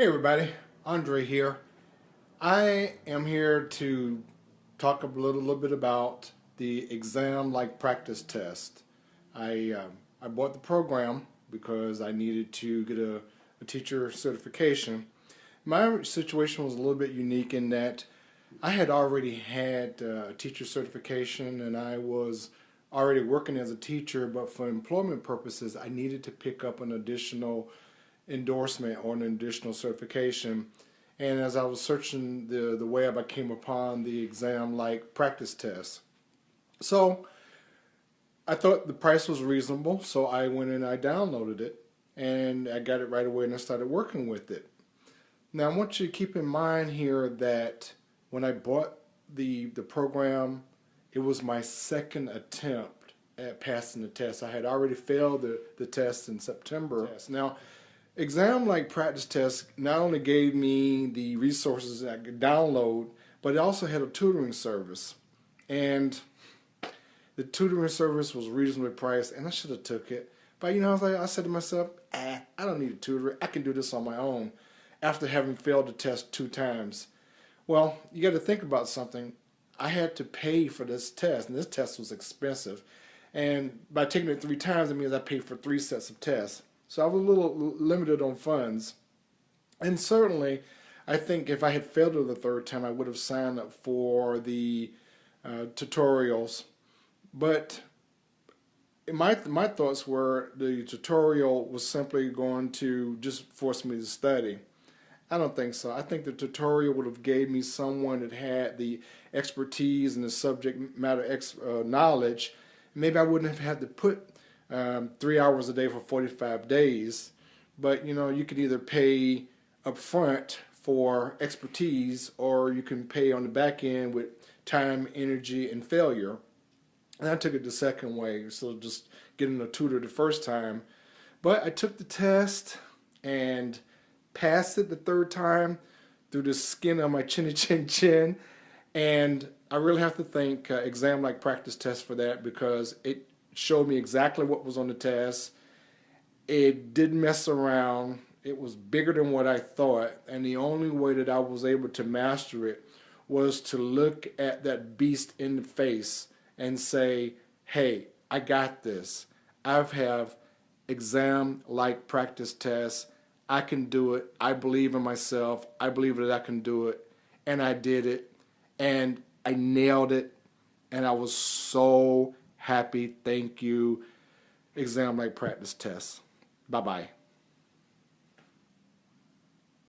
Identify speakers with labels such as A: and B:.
A: Hey everybody, Andre here. I am here to talk a little bit about the exam-like practice test. I bought the program because I needed to get a teacher certification. My situation was a little bit unique in that I had already had a teacher certification and I was already working as a teacher, but for employment purposes, I needed to pick up an additional endorsement or an additional certification. And as I was searching the web, I came upon the exam-like practice test. So I thought the price was reasonable, so I went and I downloaded it and I got it right away and I started working with it. Now I want you to keep in mind here that when I bought the program, it was my second attempt at passing the test. I had already failed the test in September. Now, exam-like practice test not only gave me the resources that I could download, but it also had a tutoring service. And the tutoring service was reasonably priced, and I should have took it. But I said to myself, I don't need a tutor. I can do this on my own after having failed the test 2 times. Well, you got to think about something. I had to pay for this test, and this test was expensive. And by taking it 3 times, it means I paid for 3 sets of tests. So I was a little limited on funds. And certainly, I think if I had failed it the 3rd time, I would have signed up for the tutorials. But my thoughts were the tutorial was simply going to just force me to study. I don't think so. I think the tutorial would have gave me someone that had the expertise and the subject matter knowledge. Maybe I wouldn't have had to put 3 hours a day for 45 days. But you could either pay up front for expertise or you can pay on the back end with time, energy, and failure. And I took it the second way, so just getting a tutor the first time. But I took the test and passed it the 3rd time through the skin of my chinny chin chin. And I really have to thank exam-like practice test for that, because it showed me exactly what was on the test. It didn't mess around. It was bigger than what I thought. And the only way that I was able to master it was to look at that beast in the face and say, hey, I got this. I have exam-like practice tests. I can do it. I believe in myself. I believe that I can do it. And I did it. And I nailed it. And I was so happy. Thank you. Exam-like practice tests. Bye-bye.